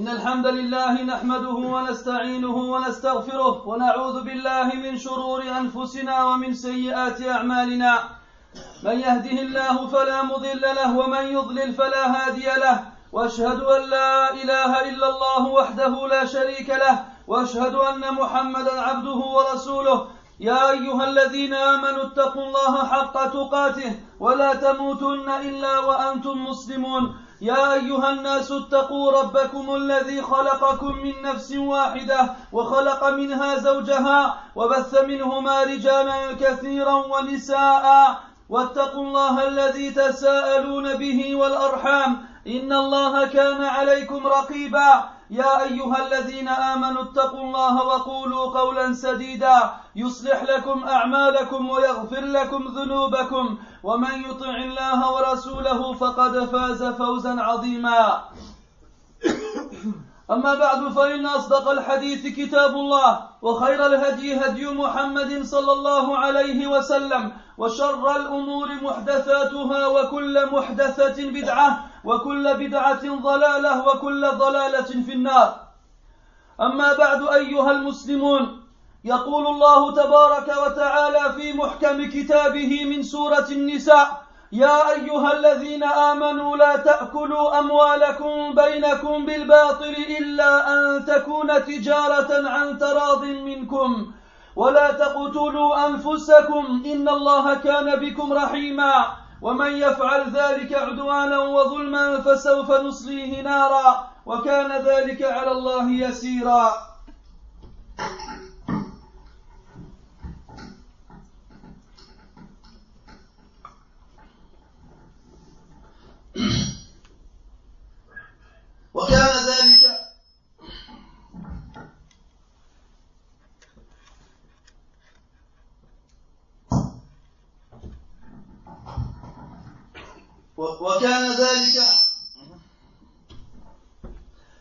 إن الحمد لله نحمده ونستعينه ونستغفره ونعوذ بالله من شرور أنفسنا ومن سيئات أعمالنا. من يهده الله فلا مضل له ومن يضلل فلا هادي له، وأشهد أن لا إله إلا الله وحده لا شريك له، وأشهد أن محمدا عبده ورسوله. يا أيها الذين آمنوا اتقوا الله حق تقاته ولا تموتن إلا وأنتم مسلمون. يا أيها الناس اتقوا ربكم الذي خلقكم من نفس واحدة وخلق منها زوجها وبث منهما رجالا كثيرا ونساء، واتقوا الله الذي تساءلون به والأرحام إن الله كان عليكم رقيبا. يا أيها الذين آمنوا اتقوا الله وقولوا قولا سديدا يصلح لكم أعمالكم ويغفر لكم ذنوبكم، ومن يطع الله ورسوله فقد فاز فوزا عظيما. أما بعد، فإن أصدق الحديث كتاب الله، وخير الهدي هدي محمد صلى الله عليه وسلم، وشر الأمور محدثاتها، وكل محدثة بدعة، وكل بدعة ضلالة، وكل ضلالة في النار. أما بعد أيها المسلمون، يقول الله تبارك وتعالى في محكم كتابه من سورة النساء: يا أيها الذين آمنوا لا تأكلوا أموالكم بينكم بالباطل إلا أن تكون تجارة عن تراض منكم، ولا تقتلوا أنفسكم إن الله كان بكم رحيما، ومن يفعل ذلك عدوانا وظلما فسوف نصليه نارا وكان ذلك على الله يسيرا.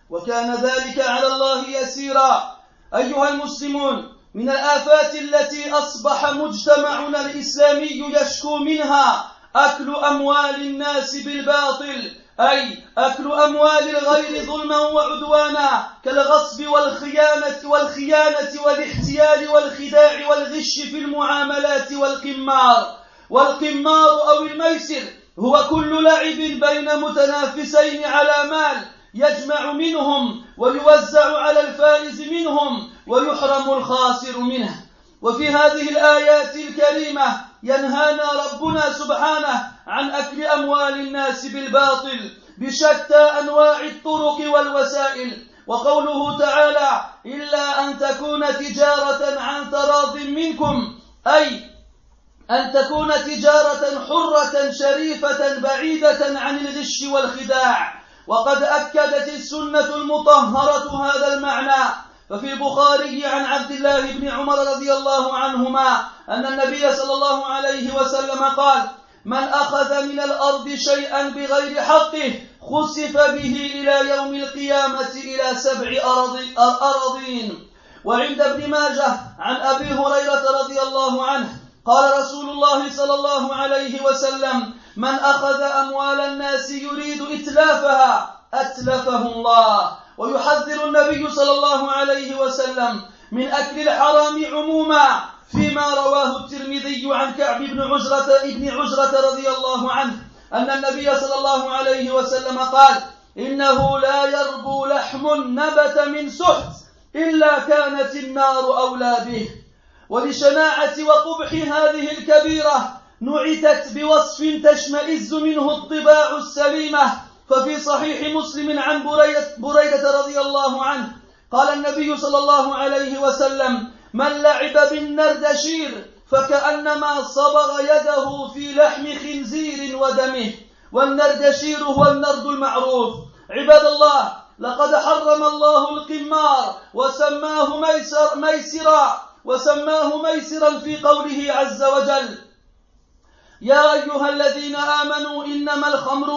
وكان ذلك على الله يسيرا. أيها المسلمون، من الآفات التي أصبح مجتمعنا الإسلامي يشكو منها أكل أموال الناس بالباطل، أي أكل أموال الغير ظلما وعدوانا، كالغصب والخيانة والاحتيال والخداع والغش في المعاملات والقمار أو الميسر هو كل لعب بين متنافسين على مال يجمع منهم ويوزع على الفائز منهم ويحرم الخاسر منه. وفي هذه الآيات الكريمة ينهانا ربنا سبحانه عن أكل أموال الناس بالباطل بشتى أنواع الطرق والوسائل، وقوله تعالى: إلا أن تكون تجارة عن تراض منكم، أي أن تكون تجارة حرة شريفة بعيدة عن الغش والخداع. وقد أكدت السنة المطهرة هذا المعنى، ففي البخاري عن عبد الله بن عمر رضي الله عنهما أن النبي صلى الله عليه وسلم قال: من أخذ من الأرض شيئا بغير حقه خسف به إلى يوم القيامة إلى 7 أراضين. وعند ابن ماجه عن أبي هريرة رضي الله عنه قال رسول الله صلى الله عليه وسلم: من أخذ أموال الناس يريد إتلافها أتلفه الله. ويحذر النبي صلى الله عليه وسلم من أكل الحرام عموما، فيما رواه الترمذي عن كعب بن عجرة رضي الله عنه أن النبي صلى الله عليه وسلم قال: إنه لا يربو لحم نبت من سحت إلا كانت النار أولى به. ولشناعة وقبح هذه الكبيرة نعتت بوصف تشمئز منه الطباع السليمة، ففي صحيح مسلم عن بريدة رضي الله عنه قال النبي صلى الله عليه وسلم: من لعب بالنردشير فكأنما صبغ يده في لحم خنزير ودمه. والنردشير هو النرد المعروف. عباد الله، لقد حرم الله القمار وسماه ميسرا في قوله عز وجل: يا أيها الذين آمنوا إنما الخمر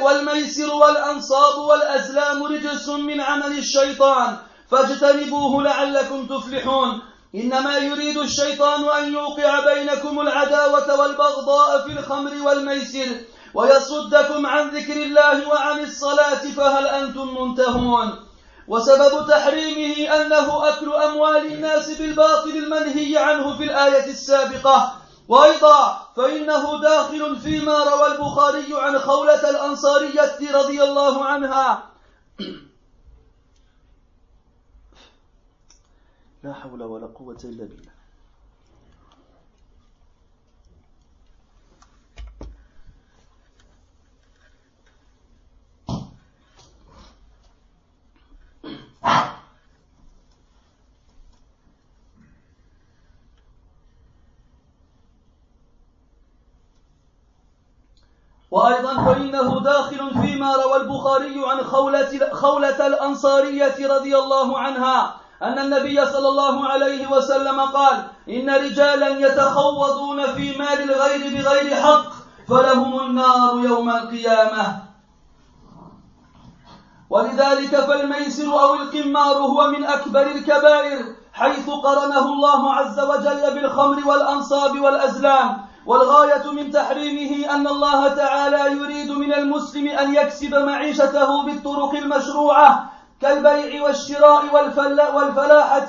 والميسر والأنصاب والأزلام رجس من عمل الشيطان فاجتنبوه لعلكم تفلحون. إنما يريد الشيطان أن يوقع بينكم العداوة والبغضاء في الخمر والميسر ويصدكم عن ذكر الله وعن الصلاة فهل أنتم منتهون. وسبب تحريمه أنه أكل أموال الناس بالباطل المنهي عنه في الآية السابقة. وأيضا فإنه داخل فيما روى البخاري عن خولة الأنصارية رضي الله عنها. لا حول ولا قوة إلا بالله. وأيضا فإنه داخل فيما روى البخاري عن خولة الأنصارية رضي الله عنها أن النبي صلى الله عليه وسلم قال: إن رجالا يتخوضون في مال الغير بغير حق فلهم النار يوم القيامة. ولذلك فالميسر أو القمار هو من أكبر الكبائر، حيث قرنه الله عز وجل بالخمر والأنصاب والأزلام. والغاية من تحريمه أن الله تعالى يريد من المسلم أن يكسب معيشته بالطرق المشروعة كالبيع والشراء والفلاحة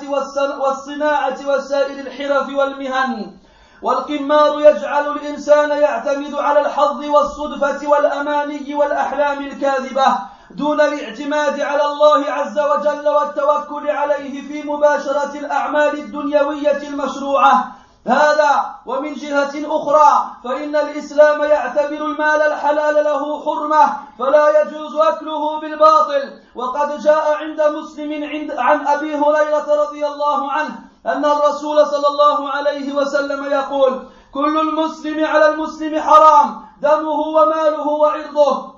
والصناعة وسائر الحرف والمهن. والقمار يجعل الإنسان يعتمد على الحظ والصدفة والأماني والأحلام الكاذبة دون الاعتماد على الله عز وجل والتوكل عليه في مباشرة الأعمال الدنيوية المشروعة. هذا ومن جهة أخرى فإن الإسلام يعتبر المال الحلال له حرمة فلا يجوز أكله بالباطل. وقد جاء عند مسلم عن أبي هريرة رضي الله عنه أن الرسول صلى الله عليه وسلم يقول: كل المسلم على المسلم حرام دمه وماله وعرضه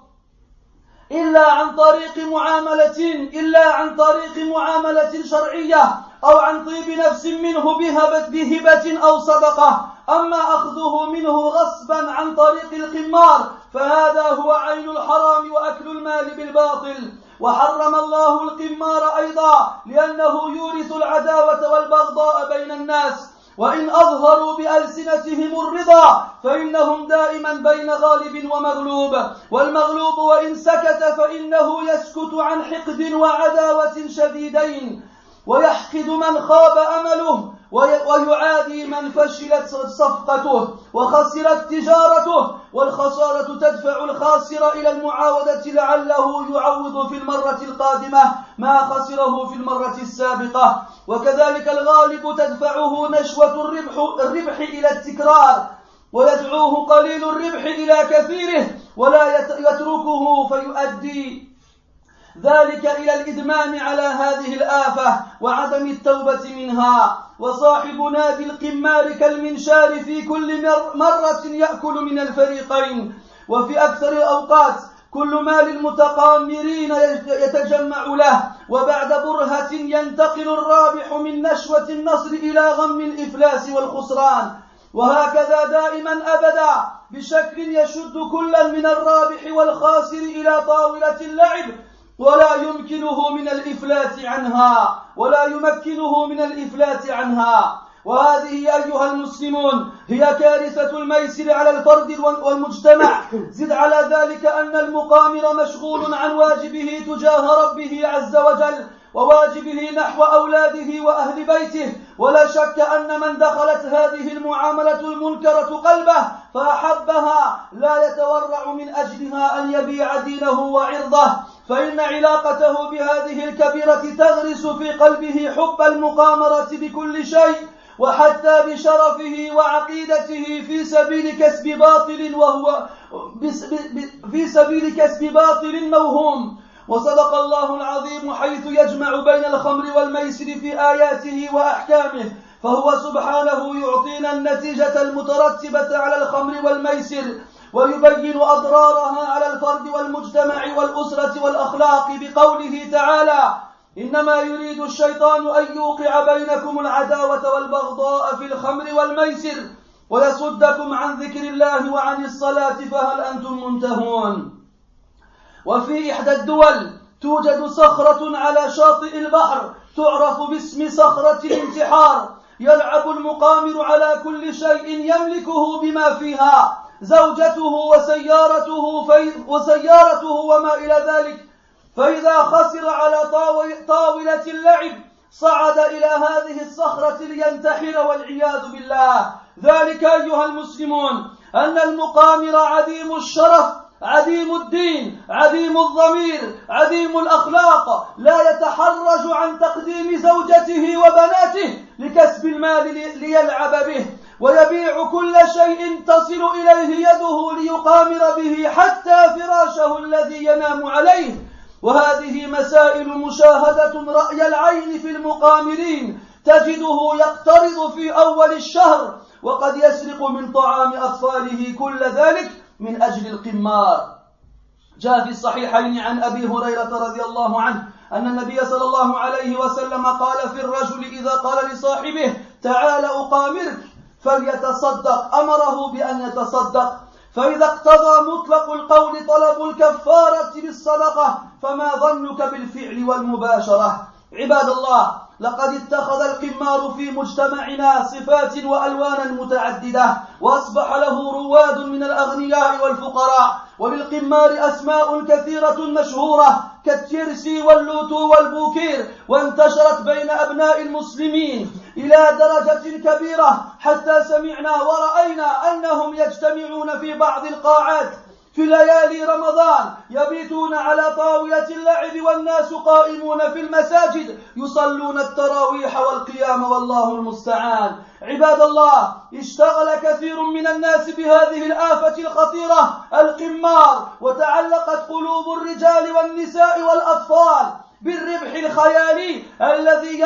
إلا عن طريق معاملة شرعية أو عن طيب نفس منه بهبة أو صدقة. أما أخذه منه غصبا عن طريق القمار فهذا هو عين الحرام وأكل المال بالباطل. وحرم الله القمار أيضا لأنه يورث العداوة والبغضاء بين الناس. وإن أظهروا بألسنتهم الرضا فإنهم دائما بين غالب ومغلوب، والمغلوب وإن سكت فإنه يسكت عن حقد وعداوة شديدين، ويحقد من خاب أمله ويعادي من فشلت صفقته وخسرت تجارته. والخسارة تدفع الخاسر إلى المعاودة لعله يعوض في المرة القادمة ما خسره في المرة السابقة. وكذلك الغالب تدفعه نشوة الربح إلى التكرار، ويدعوه قليل الربح إلى كثيره ولا يتركه فيؤدي ذلك إلى الإدمان على هذه الآفة وعدم التوبة منها. وصاحب نادي القمار كالمنشار في كل مرة يأكل من الفريقين. وفي أكثر الأوقات كل مال المتقامرين يتجمع له، وبعد برهة ينتقل الرابح من نشوة النصر إلى غم الإفلاس والخسران. وهكذا دائما أبدا بشكل يشد كلا من الرابح والخاسر إلى طاولة اللعب ولا يمكنه من الإفلات عنها. وهذه أيها المسلمون هي كارثة الميسر على الفرد والمجتمع. زد على ذلك أن المقامر مشغول عن واجبه تجاه ربه عز وجل وواجبه نحو أولاده وأهل بيته. ولا شك أن من دخلت هذه المعاملة المنكرة قلبه فأحبها لا يتورع من أجلها أن يبيع دينه وعرضه، فإن علاقته بهذه الكبيرة تغرس في قلبه حب المقامرة بكل شيء وحتى بشرفه وعقيدته في سبيل كسب باطل موهوم. وصدق الله العظيم حيث يجمع بين الخمر والميسر في آياته وأحكامه، فهو سبحانه يعطينا النتيجة المترتبة على الخمر والميسر ويبين أضرارها على الفرد والمجتمع والأسرة والأخلاق بقوله تعالى: إنما يريد الشيطان أن يوقع بينكم العداوة والبغضاء في الخمر والميسر ويصدكم عن ذكر الله وعن الصلاة فهل أنتم منتهون. وفي إحدى الدول توجد صخرة على شاطئ البحر تعرف باسم صخرة الانتحار. يلعب المقامر على كل شيء يملكه بما فيها، زوجته وسيارته وما إلى ذلك، فإذا خسر على طاولة اللعب صعد إلى هذه الصخرة لينتحر والعياذ بالله. ذلك أيها المسلمون أن المقامر عديم الشرف، عديم الدين، عديم الضمير، عديم الأخلاق، لا يتحرج عن تقديم زوجته وبناته لكسب المال ليلعب به، ويبيع كل شيء تصل إليه يده ليقامر به حتى فراشه الذي ينام عليه. وهذه مسائل مشاهدة رأي العين في المقامرين، تجده يقترض في أول الشهر وقد يسرق من طعام أطفاله كل ذلك من أجل القمار. جاء في الصحيحين عن أبي هريرة رضي الله عنه أن النبي صلى الله عليه وسلم قال في الرجل إذا قال لصاحبه تعال أقامرك فليتصدق، أمره بأن يتصدق، فإذا اقتضى مطلق القول طلب الكفارة بالصدقة فما ظنك بالفعل والمباشرة؟ عباد الله، لقد اتخذ القمار في مجتمعنا صفات وألوانا متعددة، وأصبح له رواد من الأغنياء والفقراء، وللقمار أسماء كثيرة مشهورة كالتيرسي واللوتو والبوكير، وانتشرت بين أبناء المسلمين إلى درجة كبيرة حتى سمعنا ورأينا أنهم يجتمعون في بعض القاعات في ليالي رمضان يبيتون على طاولة اللعب والناس قائمون في المساجد يصلون التراويح والقيام والله المستعان. عباد الله، اشتغل كثير من الناس بهذه الآفة الخطيرة القمار، وتعلقت قلوب الرجال والنساء والأطفال بالربح الخيالي الذي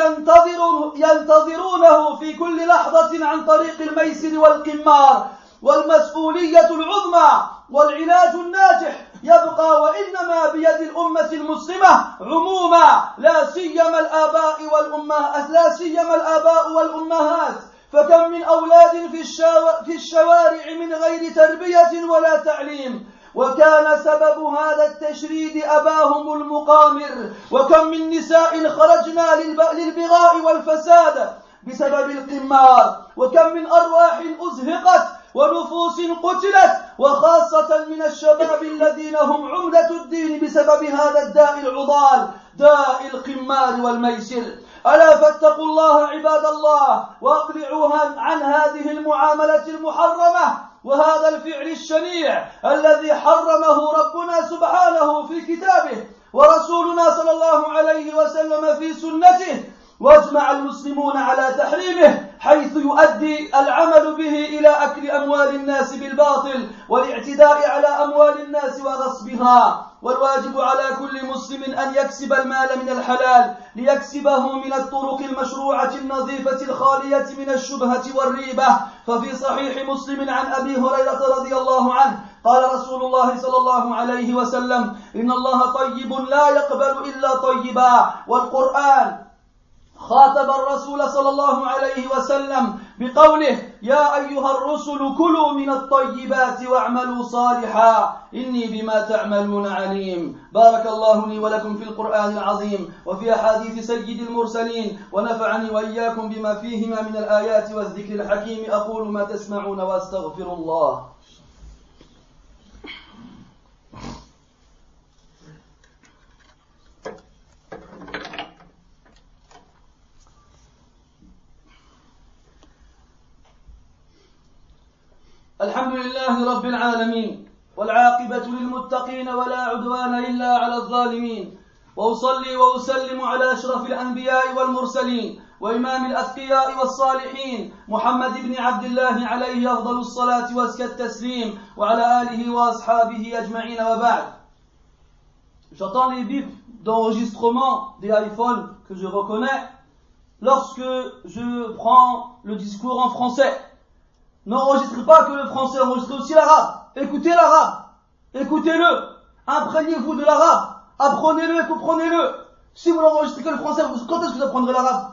ينتظرونه في كل لحظة عن طريق الميسر والقمار. والمسؤولية العظمى والعلاج الناجح يبقى وإنما بيد الأمة المسلمة عموما، لا سيما الآباء والأمهات. فكم من أولاد في الشوارع من غير تربية ولا تعليم، وكان سبب هذا التشريد أباهم المقامر. وكم من نساء خرجنا للبغاء والفساد بسبب القمار، وكم من أرواح أزهقت ونفوس قتلت، وخاصة من الشباب الذين هم عمدة الدين بسبب هذا الداء العضال، داء القمار والميسر. ألا فاتقوا الله عباد الله، وأقلعوا عن هذه المعاملة المحرمة وهذا الفعل الشنيع الذي حرمه ربنا سبحانه في كتابه ورسولنا صلى الله عليه وسلم في سنته، واجمع المسلمون على تحريمه، حيث يؤدي العمل به إلى أكل أموال الناس بالباطل والاعتداء على أموال الناس وغصبها. والواجب على كل مسلم أن يكسب المال من الحلال ليكسبه من الطرق المشروعة النظيفة الخالية من الشبهة والريبة. ففي صحيح مسلم عن أبي هريرة رضي الله عنه قال رسول الله صلى الله عليه وسلم: إن الله طيب لا يقبل إلا طيبا. والقرآن خاطب الرسول صلى الله عليه وسلم بقوله: يا أيها الرسل كلوا من الطيبات واعملوا صالحا إني بما تعملون عليم. بارك الله لي ولكم في القرآن العظيم وفي أحاديث سيد المرسلين، ونفعني وإياكم بما فيهما من الآيات والذكر الحكيم. أقول ما تسمعون وأستغفر الله. الحمد لله رب العالمين، والعاقبة للمتقين ولا عدوان إلا على الظالمين، وأصلي وأسلم على أشرف الأنبياء والمرسلين وإمام الأتقياء والصالحين محمد بن عبد الله عليه أفضل الصلاة وأزكى التسليم، وعلى آله وأصحابه أجمعين. وبعد. J'entends les bips d'enregistrement des iPhones que je reconnais lorsque je prends le discours en français. N'enregistrez pas que le français, enregistrez aussi l'arabe. Écoutez l'arabe, écoutez-le, imprégnez-vous de l'arabe, apprenez-le et comprenez-le. Si vous n'enregistrez que le français, quand est-ce que vous apprendrez l'arabe?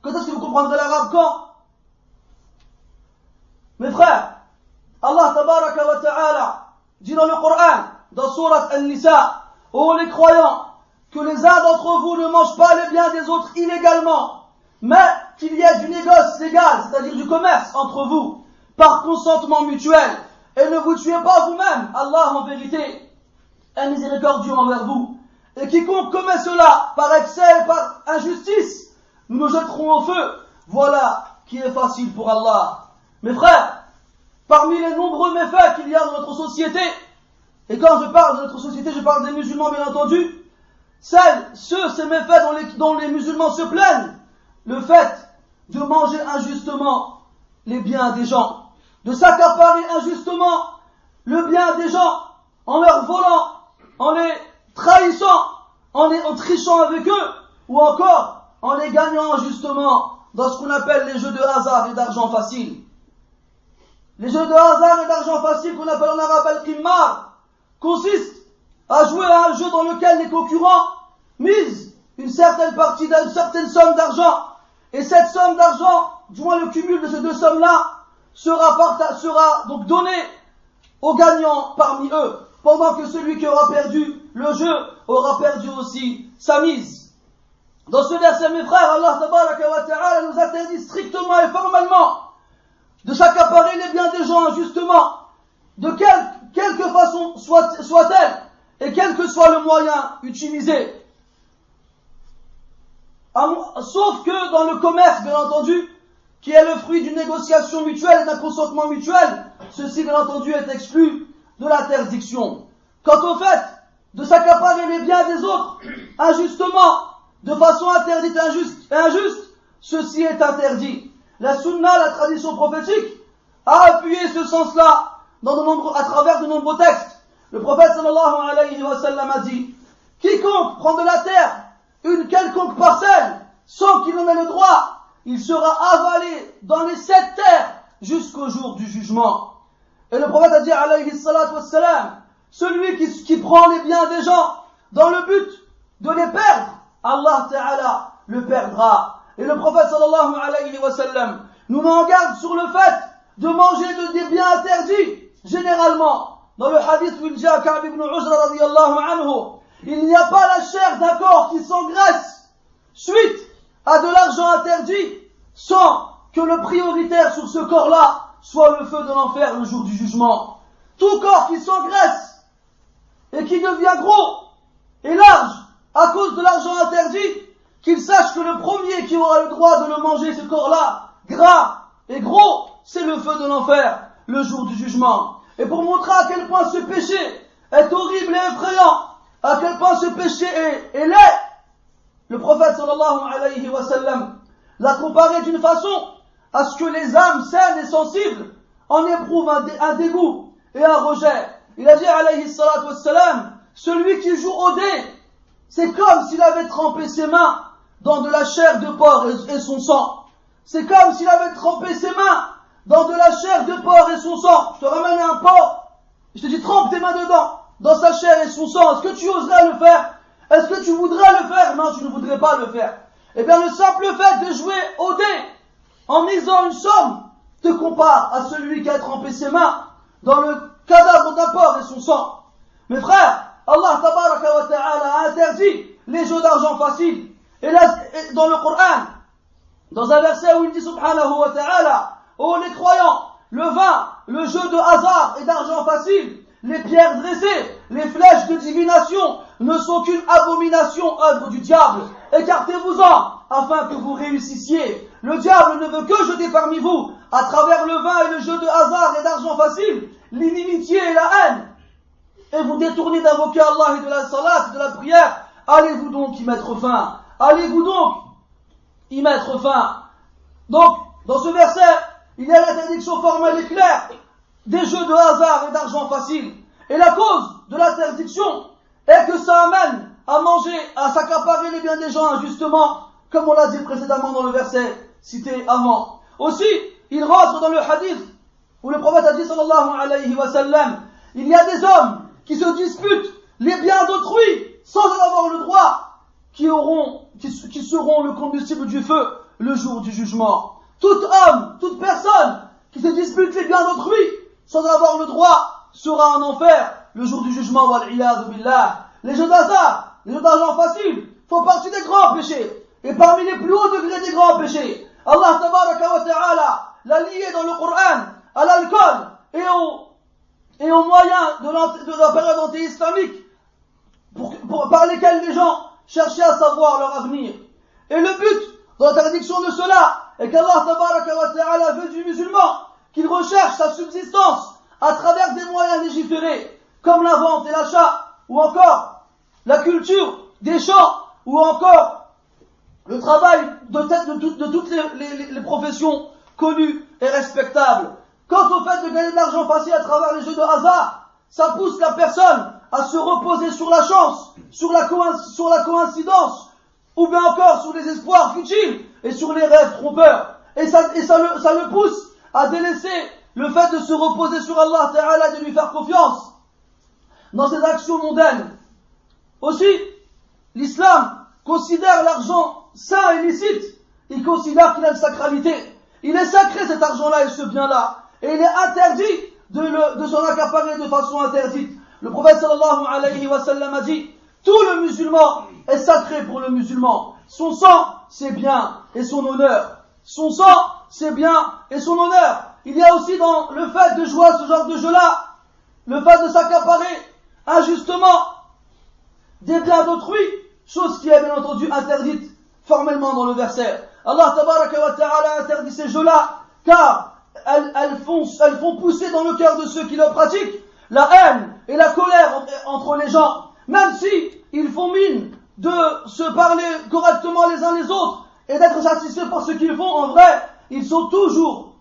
Quand est-ce que vous comprendrez l'arabe? Quand? Mes frères, Allah tabaraka wa ta'ala dit dans le Coran, dans Sourate An-Nisa, ô les croyants, que les uns d'entre vous ne mangent pas les biens des autres illégalement, mais qu'il y ait du négoce légal, c'est-à-dire du commerce entre vous, par consentement mutuel, et ne vous tuez pas vous-même. Allah en vérité est miséricordieux envers vous. et quiconque commet cela par excès et par injustice, nous nous jetterons au feu. Voilà qui est facile pour Allah. Mes frères, parmi les nombreux méfaits qu'il y a dans notre société, et quand je parle de notre société, je parle des musulmans bien entendu, ces méfaits dont les musulmans se plaignent, le fait de manger injustement les biens des gens, de s'accaparer injustement le bien des gens, en leur volant, en les trahissant, en trichant avec eux, ou encore en les gagnant injustement dans ce qu'on appelle les jeux de hasard et d'argent facile. Les jeux de hasard et d'argent facile qu'on appelle en arabe al-qimmar consistent à jouer à un jeu dans lequel les concurrents misent une certaine partie d'une certaine somme d'argent, et cette somme d'argent, du moins le cumul de ces deux sommes-là, sera donc donné aux gagnants parmi eux, pendant que celui qui aura perdu le jeu aura perdu aussi sa mise. Dans ce verset, mes frères, Allah tabaraka wa ta'ala nous interdit strictement et formellement de s'accaparer les biens des gens injustement, de quelque façon soit-elle, et quel que soit le moyen utilisé. Sauf que dans le commerce, bien entendu, qui est le fruit d'une négociation mutuelle et d'un consentement mutuel, ceci, bien entendu, est exclu de l'interdiction. Quant au fait de s'accaparer les biens des autres injustement, de façon interdite et injuste, ceci est interdit. La sunna, la tradition prophétique, a appuyé ce sens-là à travers de nombreux textes. Le prophète sallallahu alayhi wa sallam a dit: quiconque prend de la terre une quelconque parcelle sans qu'il en ait le droit, il sera avalé dans les 7 terres jusqu'au jour du jugement. Et le prophète a dit alayhi salatu wassalam: celui qui prend les biens des gens dans le but de les perdre, Allah Ta'ala le perdra. Et le prophète sallallahu alayhi wa sallam nous met en garde sur le fait de manger des biens interdits. Généralement, dans le hadith où il dit à Ka'b ibn Ujra radiyallahu anhu, il n'y a pas la chair d'un corps qui s'engraisse suite à de l'argent interdit sans que le prioritaire sur ce corps-là soit le feu de l'enfer le jour du jugement. Tout corps qui s'engraisse et qui devient gros et large à cause de l'argent interdit, qu'il sache que le premier qui aura le droit de le manger, ce corps-là, gras et gros, c'est le feu de l'enfer le jour du jugement. Et pour montrer à quel point ce péché est horrible et effrayant, à quel point ce péché est laid, le prophète sallallahu alayhi wa sallam l'a comparé d'une façon à ce que les âmes saines et sensibles en éprouvent un dégoût et un rejet. Il a dit alayhi salatu wassalam: celui qui joue au dé, c'est comme s'il avait trempé ses mains dans de la chair de porc et son sang. C'est comme s'il avait trempé ses mains dans de la chair de porc et son sang. Je te ramène un porc, je te dis trempe tes mains dedans, dans sa chair et son sang. Est-ce que tu oserais le faire? Est-ce que tu voudrais le faire? Non, tu ne voudrais pas le faire. Eh bien, le simple fait de jouer au dé en misant une somme te compare à celui qui a trempé ses mains dans le cadavre d'un porc et son sang. Mes frères, Allah tabaraka wa ta'ala a interdit les jeux d'argent facile. Et là, dans le Coran, dans un verset où il dit subhanahu wa ta'ala: ô les croyants, le vin, le jeu de hasard et d'argent facile, les pierres dressées, les flèches de divination ne sont qu'une abomination, œuvre du diable. Écartez-vous-en afin que vous réussissiez. Le diable ne veut que jeter parmi vous, à travers le vin et le jeu de hasard et d'argent facile, l'inimitié et la haine. Et vous détournez d'invoquer Allah et de la salat, de la prière. Allez-vous donc y mettre fin. Allez-vous donc y mettre fin. Donc, dans ce verset, il y a l'interdiction formelle et claire des jeux de hasard et d'argent facile. Et la cause de l'interdiction est que ça amène à manger, à s'accaparer les biens des gens injustement, comme on l'a dit précédemment dans le verset cité avant. Aussi, il rentre dans le hadith où le prophète a dit sallallahu alayhi wa sallam: il y a des hommes qui se disputent les biens d'autrui sans en avoir le droit, qui seront le combustible du feu le jour du jugement. Tout homme, toute personne qui se dispute les biens d'autrui sans en avoir le droit sera en enfer le jour du jugement. Wal-iyadhu billah. Les jeux d'hasard, les jeux d'argent facile font partie des grands péchés. Et parmi les plus hauts degrés des grands péchés, Allah tabaraka wa ta'ala l'a lié dans le Coran à l'alcool et aux moyens de la période anti-islamique pour par lesquels les gens cherchaient à savoir leur avenir. Et le but de l'interdiction de cela est qu'Allah tabaraka wa ta'ala veut du musulman qu'il recherche sa subsistance à travers des moyens légiférés, comme la vente et l'achat, ou encore la culture des champs, ou encore le travail de toutes les professions connues et respectables. Quant au fait de gagner de l'argent facile à travers les jeux de hasard, ça pousse la personne à se reposer sur la chance, sur la coïncidence, ou bien encore sur les espoirs futiles et sur les rêves trompeurs. Et ça le pousse à délaisser le fait de se reposer sur Allah Ta'ala et de lui faire confiance dans ses actions mondaines. Aussi, l'islam considère l'argent sain et licite. Il considère qu'il a une sacralité. Il est sacré cet argent-là et ce bien-là. Et il est interdit de s'en accaparer de façon interdite. Le prophète sallallahu alayhi wa sallam a dit: tout le musulman est sacré pour le musulman. Son sang, c'est bien, et son honneur. Son sang, c'est bien, et son honneur. Il y a aussi dans le fait de jouer à ce genre de jeu-là, le fait de s'accaparer injustement des biens d'autrui, chose qui est bien entendu interdite formellement dans le verset. Allah tabaraka wa ta'ala interdit ces jeux-là, car elles font pousser dans le cœur de ceux qui le pratiquent la haine et la colère entre les gens, même si ils font mine de se parler correctement les uns les autres et d'être satisfaits par ce qu'ils font. En vrai, ils sont toujours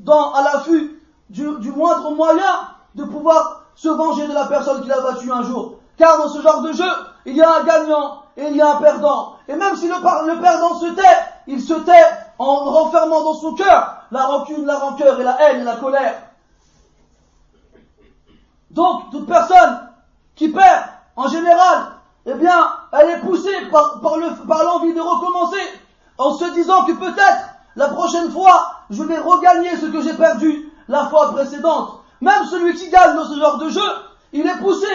à l'affût du moindre moyen de pouvoir se venger de la personne qui l'a battu un jour. Car dans ce genre de jeu, il y a un gagnant et il y a un perdant. Et même si le perdant se tait, il se tait en renfermant dans son cœur la rancune, la rancœur et la haine et la colère. Donc, toute personne qui perd, en général, eh bien, elle est poussée par l'envie de recommencer, en se disant que peut-être, la prochaine fois, je vais regagner ce que j'ai perdu la fois précédente. Même celui qui gagne dans ce genre de jeu, il est poussé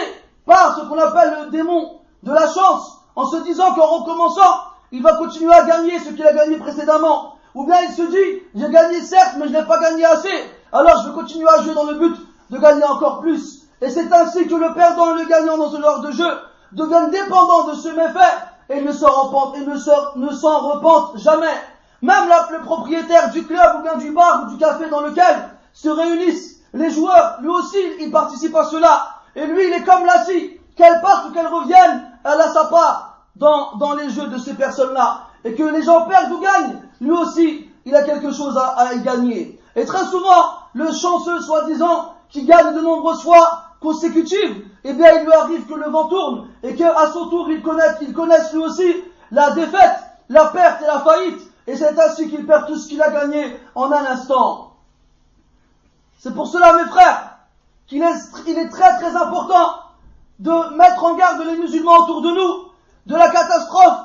par ce qu'on appelle le démon de la chance, en se disant qu'en recommençant, il va continuer à gagner ce qu'il a gagné précédemment. Ou bien il se dit, j'ai gagné certes, mais je n'ai pas gagné assez, alors je vais continuer à jouer dans le but de gagner encore plus. Et c'est ainsi que le perdant et le gagnant dans ce genre de jeu deviennent dépendants de ce méfait et ne s'en repentent jamais. Même le propriétaire du club ou bien du bar ou du café dans lequel se réunissent les joueurs, lui aussi il participe à cela. Et lui il est comme la scie, qu'elle parte ou qu'elle revienne, elle a sa part dans les jeux de ces personnes-là. Et que les gens perdent ou gagnent, lui aussi il a quelque chose à y gagner. Et très souvent, le chanceux soi-disant qui gagne de nombreuses fois consécutives, eh bien il lui arrive que le vent tourne et qu'à son tour il connaisse lui aussi la défaite, la perte et la faillite. Et c'est ainsi qu'il perd tout ce qu'il a gagné en un instant. C'est pour cela, mes frères, il est très très important de mettre en garde les musulmans autour de nous de la catastrophe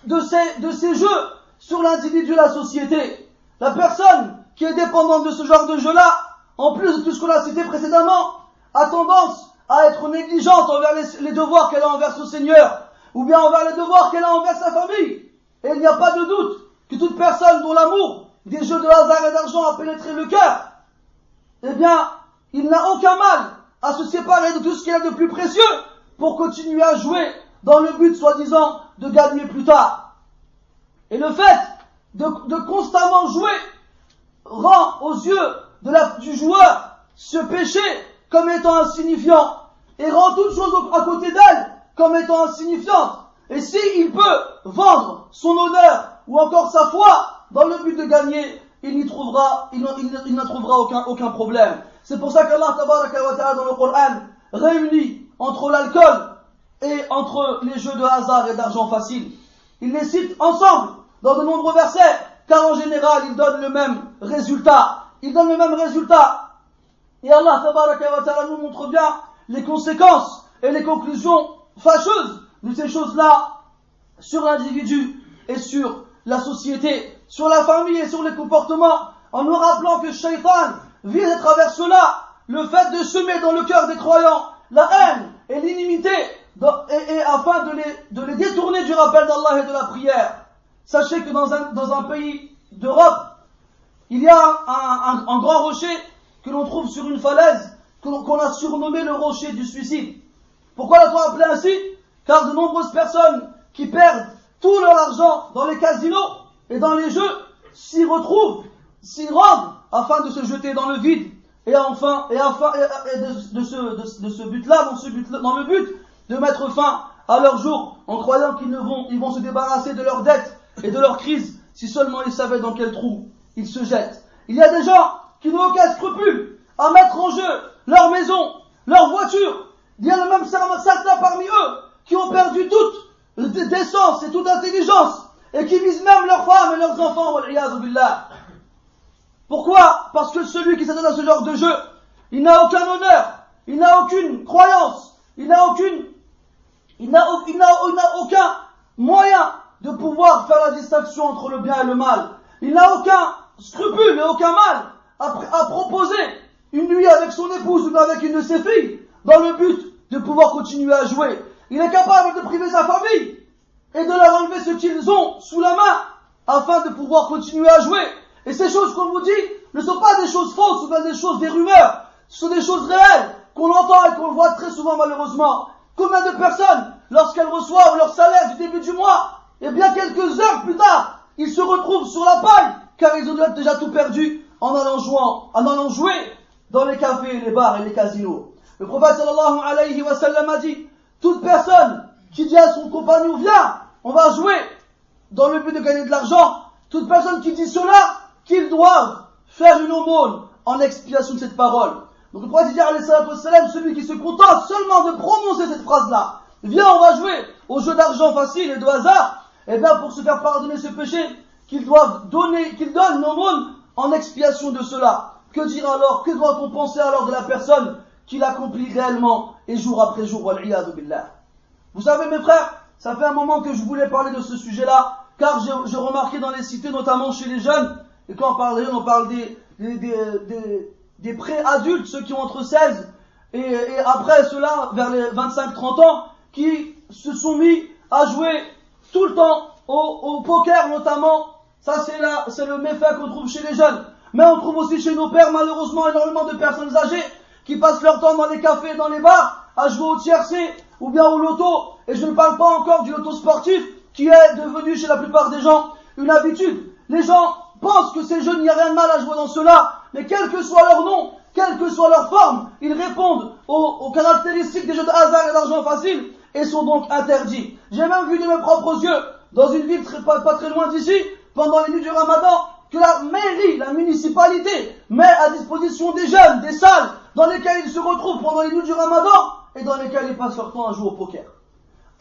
de ces jeux sur l'individu et la société. La personne qui est dépendante de ce genre de jeu-là, en plus de tout ce qu'on a cité précédemment, a tendance à être négligente envers les devoirs qu'elle a envers son Seigneur, ou bien envers les devoirs qu'elle a envers sa famille. Et il n'y a pas de doute que toute personne dont l'amour des jeux de hasard et d'argent a pénétré le cœur, eh bien, il n'a aucun mal à se séparer de tout ce qu'il a de plus précieux pour continuer à jouer dans le but, soi-disant, de gagner plus tard. Et le fait de constamment jouer rend aux yeux du joueur ce péché comme étant insignifiant et rend toute chose à côté d'elle comme étant insignifiante. Et s'il peut vendre son honneur ou encore sa foi dans le but de gagner, il n'en trouvera aucun problème. C'est pour ça qu'Allah tabaraka wa ta'ala dans le Coran réunit entre l'alcool et entre les jeux de hasard et d'argent facile. Il les cite ensemble dans de nombreux versets, car en général ils donnent le même résultat. Et Allah tabaraka wa ta'ala nous montre bien les conséquences et les conclusions fâcheuses de ces choses-là sur l'individu et sur la société, sur la famille et sur les comportements, en nous rappelant que Shaitan vise à travers cela le fait de semer dans le cœur des croyants la haine et l'inimité et afin de les détourner du rappel d'Allah et de la prière. Sachez que dans un pays d'Europe, il y a un grand rocher que l'on trouve sur une falaise qu'on a surnommé le rocher du suicide. Pourquoi l'a-t-on appelé ainsi? car de nombreuses personnes qui perdent tout leur argent dans les casinos et dans les jeux s'y retrouvent, s'y rendent afin de se jeter dans le vide et de ce but-là, dans le but de mettre fin à leur jour en croyant qu'ils vont se débarrasser de leurs dettes et de leurs crises si seulement ils savaient dans quel trou ils se jettent. Il y a des gens qui n'ont aucun scrupule à mettre en jeu leur maison, leur voiture. Il y a même certains parmi eux qui ont perdu toute décence et toute intelligence et qui visent même leurs femmes et leurs enfants. Wal-iyadhu billah. Pourquoi? Parce que celui qui s'adonne à ce genre de jeu, il n'a aucun honneur, il n'a aucune croyance, il n'a aucun moyen de pouvoir faire la distinction entre le bien et le mal. Il n'a aucun scrupule et aucun mal à proposer une nuit avec son épouse ou avec une de ses filles dans le but de pouvoir continuer à jouer. Il est capable de priver sa famille et de leur enlever ce qu'ils ont sous la main afin de pouvoir continuer à jouer. Et ces choses qu'on vous dit ne sont pas des choses fausses ou bien des rumeurs. Ce sont des choses réelles qu'on entend et qu'on voit très souvent malheureusement. Combien de personnes, lorsqu'elles reçoivent leur salaire du début du mois, et bien quelques heures plus tard, ils se retrouvent sur la paille car ils ont déjà tout perdu en allant jouer dans les cafés, les bars et les casinos. Le prophète sallallahu alayhi wa sallam a dit, toute personne qui dit à son compagnon, viens, on va jouer dans le but de gagner de l'argent, toute personne qui dit cela, qu'ils doivent faire une aumône en expiation de cette parole. Donc le prophète dit alayhi salatu wa sallam, celui qui se contente seulement de prononcer cette phrase-là, viens, on va jouer au jeu d'argent facile et de hasard, et bien pour se faire pardonner ce péché, qu'il donne une aumône en expiation de cela. Que dire alors, que doit-on penser alors de la personne qui l'accomplit réellement et jour après jour, wal-iyadhu billah. Vous savez mes frères, ça fait un moment que je voulais parler de ce sujet-là, car j'ai remarqué dans les cités, notamment chez les jeunes, et quand on parle des jeunes, on parle des pré-adultes, ceux qui ont entre 16 et après cela, vers les 25-30 ans, qui se sont mis à jouer tout le temps au poker notamment. Ça c'est le méfait qu'on trouve chez les jeunes. Mais on trouve aussi chez nos pères malheureusement énormément de personnes âgées qui passent leur temps dans les cafés et dans les bars à jouer au tiercé ou bien au loto. Et je ne parle pas encore du loto sportif qui est devenu chez la plupart des gens une habitude. Les gens pensent que ces jeunes, il n'y a rien de mal à jouer dans cela, mais quel que soit leur nom, quelle que soit leur forme, ils répondent aux caractéristiques des jeux de hasard et d'argent facile et sont donc interdits. J'ai même vu de mes propres yeux, dans une ville pas très loin d'ici, pendant les nuits du Ramadan, que la mairie, la municipalité, met à disposition des jeunes, des salles dans lesquelles ils se retrouvent pendant les nuits du Ramadan et dans lesquelles ils passent leur temps à jouer au poker.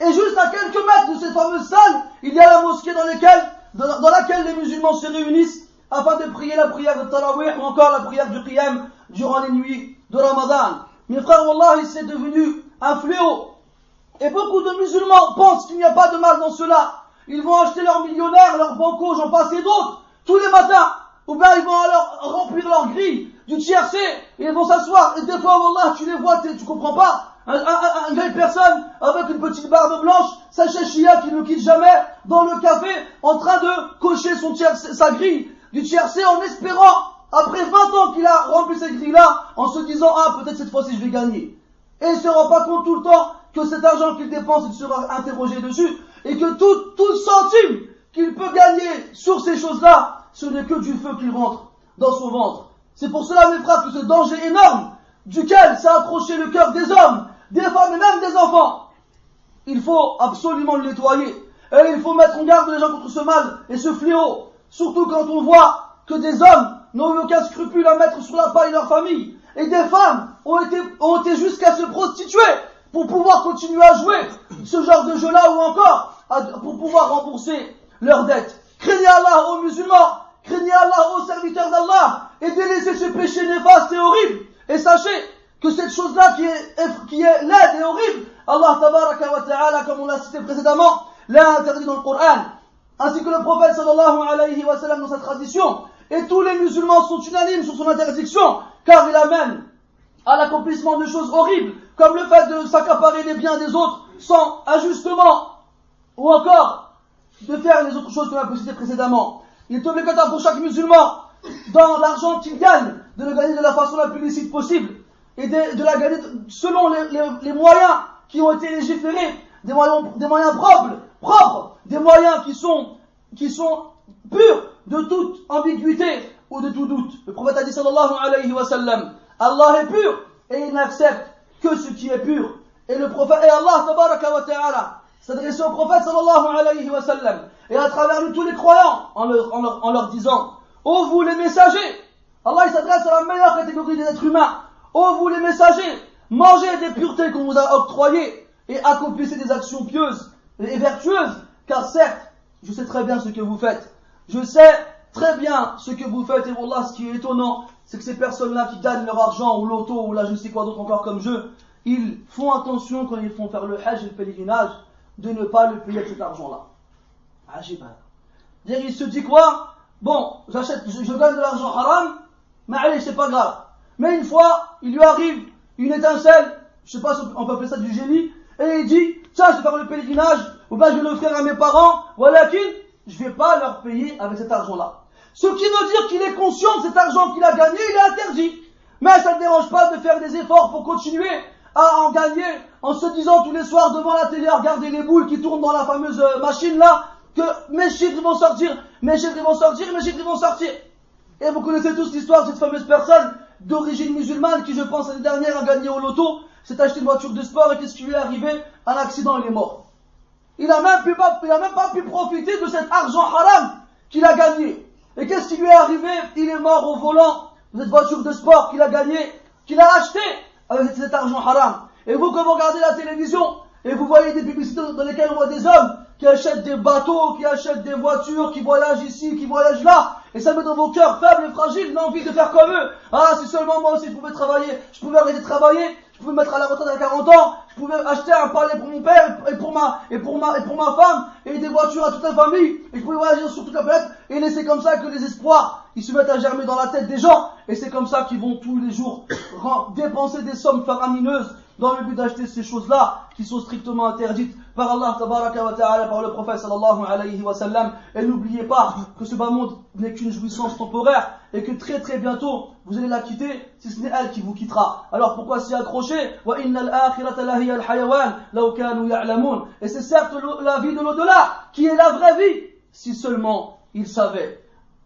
Et juste à quelques mètres de cette fameuse salle, il y a la mosquée dans laquelle les musulmans se réunissent afin de prier la prière de Tarawih ou encore la prière du Qiyam durant les nuits de Ramadan. Mes frères, Wallah, c'est devenu un fléau. Et beaucoup de musulmans pensent qu'il n'y a pas de mal dans cela. Ils vont acheter leurs millionnaires, leurs bancos, j'en passe et d'autres, tous les matins. Ou bien ils vont alors remplir leur grille du tiercé et ils vont s'asseoir. Et des fois, Wallah, tu les vois, tu comprends pas. Une vieille personne avec une petite barbe blanche, sa chéchia qui ne quitte jamais, dans le café, en train de cocher sa grille du tiercé en espérant, après 20 ans qu'il a rempli cette grille-là, en se disant, ah, peut-être cette fois-ci je vais gagner. Et il ne se rend pas compte tout le temps que cet argent qu'il dépense, il sera interrogé dessus, et que tout centime qu'il peut gagner sur ces choses-là, ce n'est que du feu qu'il rentre dans son ventre. C'est pour cela, mes frères, que ce danger énorme, duquel s'est accroché le cœur des hommes, des femmes et même des enfants, il faut absolument le nettoyer. Et il faut mettre en garde les gens contre ce mal et ce fléau. Surtout quand on voit que des hommes n'ont eu aucun scrupule à mettre sur la paille leur famille. Et des femmes ont été jusqu'à se prostituer pour pouvoir continuer à jouer ce genre de jeu-là ou encore pour pouvoir rembourser leurs dettes. Craignez Allah aux musulmans, craignez Allah aux serviteurs d'Allah et délaissez ce péché néfaste et horrible. Et sachez que cette chose-là qui est laide et horrible, Allah tabaraka wa ta'ala, comme on l'a cité précédemment, l'a interdit dans le Coran, ainsi que le prophète sallallahu alayhi wa sallam dans sa tradition. Et tous les musulmans sont unanimes sur son interdiction, car il amène à l'accomplissement de choses horribles, comme le fait de s'accaparer les biens des autres sans ajustement, ou encore de faire les autres choses qu'on a pu citer précédemment. Il est obligatoire pour chaque musulman, dans l'argent qu'il gagne, de le gagner de la façon la plus licite possible, et de la gagner selon les moyens qui ont été légiférés des moyens propres, des moyens qui sont purs de toute ambiguïté ou de tout doute. Le prophète a dit sallallahu alayhi wa sallam, Allah est pur et il n'accepte que ce qui est pur. Et le prophète, et Allah tabaraka wa ta'ala s'adressait au prophète sallallahu alayhi wa sallam et à travers nous tous les croyants en leur disant, ô vous les messagers, Allah il s'adresse à la meilleure catégorie des êtres humains, ô vous les messagers, mangez des puretés qu'on vous a octroyées et accomplissez des actions pieuses et vertueuses, car certes, je sais très bien ce que vous faites. Je sais très bien ce que vous faites, et Wallah, ce qui est étonnant, c'est que ces personnes-là qui gagnent leur argent ou l'auto ou là je ne sais quoi d'autre encore comme jeu, ils font attention quand ils font faire le hajj et le pèlerinage de ne pas le payer avec cet argent-là. Ajib. Il se dit quoi? Bon, je gagne de l'argent haram, mais allez, c'est pas grave. Mais une fois, il lui arrive une étincelle, je sais pas si on peut appeler ça du génie, et il dit, tiens, je vais faire le pèlerinage, ou bien je vais l'offrir à mes parents, voilà je vais pas leur payer avec cet argent-là. Ce qui veut dire qu'il est conscient de cet argent qu'il a gagné, il est interdit. Mais ça ne dérange pas de faire des efforts pour continuer à en gagner, en se disant tous les soirs devant la télé, à regarder les boules qui tournent dans la fameuse machine là, que mes chiffres vont sortir, mes chiffres vont sortir, mes chiffres vont sortir. Et vous connaissez tous l'histoire de cette fameuse personne d'origine musulmane qui, je pense, l'année dernière a gagné au loto, s'est acheté une voiture de sport et qu'est-ce qui lui est arrivé? Un accident, il est mort. Il n'a même pas pu profiter de cet argent haram qu'il a gagné. Et qu'est-ce qui lui est arrivé? Il est mort au volant de cette voiture de sport qu'il a gagnée, qu'il a achetée avec cet argent haram. Et vous, quand vous regardez la télévision, et vous voyez des publicités dans lesquelles on voit des hommes qui achètent des bateaux, qui achètent des voitures, qui voyagent ici, qui voyagent là, et ça met dans vos cœurs faibles et fragiles l'envie de faire comme eux. Ah, si seulement moi aussi je pouvais travailler, je pouvais arrêter de travailler, je pouvais me mettre à la retraite à 40 ans, je pouvais acheter un palais pour mon père et pour ma femme, et des voitures à toute la famille, et je pouvais voyager sur toute la planète, et laisser comme ça que les espoirs, ils se mettent à germer dans la tête des gens, et c'est comme ça qu'ils vont tous les jours dépenser des sommes faramineuses dans le but d'acheter ces choses-là qui sont strictement interdites par Allah tabaraka wa ta'ala, par le prophète sallallahu alayhi wa sallam. Et n'oubliez pas que ce bas monde n'est qu'une jouissance temporaire et que très très bientôt vous allez la quitter, si ce n'est elle qui vous quittera. Alors pourquoi s'y accrocher? Wa innal akhirata lahiya al-hayawan law kanu ya'lamun. Et c'est certes la vie de l'au-delà qui est la vraie vie, si seulement ils savaient.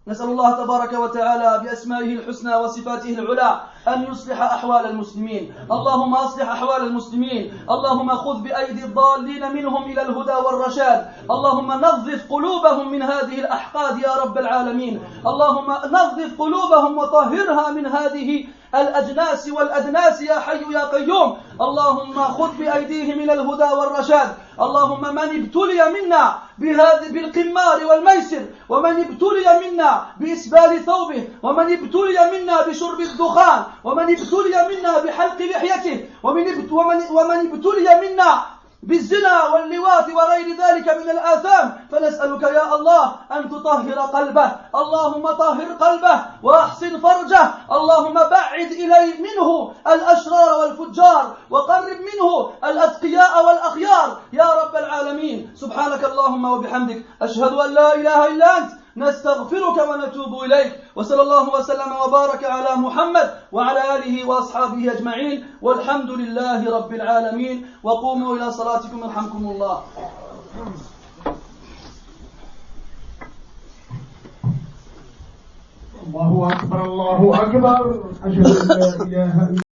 نسأل الله تبارك وتعالى بأسمائه الحسنى وصفاته العلى أن يصلح أحوال المسلمين. اللهم أصلح أحوال المسلمين. اللهم خذ بأيدي الضالين منهم إلى الهدى والرشاد. اللهم نظف قلوبهم من هذه الأحقاد يا رب العالمين. اللهم نظف قلوبهم وطهرها من هذه الأجناس والأدناس يا حي يا قيوم. اللهم خذ بأيديهم إلى الهدى والرشاد. اللهم من ابتلي منا بالقمار والميسر، ومن ابتلي منا بإسبال ثوبه، ومن ابتلي منا بشرب الدخان، ومن ابتلي منا بحلق لحيته، ومن ابتلي منا بالزنا واللواط وغير ذلك من الآثام، فنسألك يا الله أن تطهر قلبه. اللهم طهر قلبه وأحسن فرجه. اللهم بعد إلي منه الأشرار والفجار وقرب منه الأتقياء والأخيار يا رب العالمين. سبحانك اللهم وبحمدك أشهد أن لا إله إلا أنت نستغفرك ونتوب إليك. وصلى الله وسلم وبارك على محمد وعلى آله وأصحابه أجمعين والحمد لله رب العالمين. وقوموا إلى صلاتكم يرحمكم الله. الله أكبر الله أكبر. أشهد أن لا إله إلا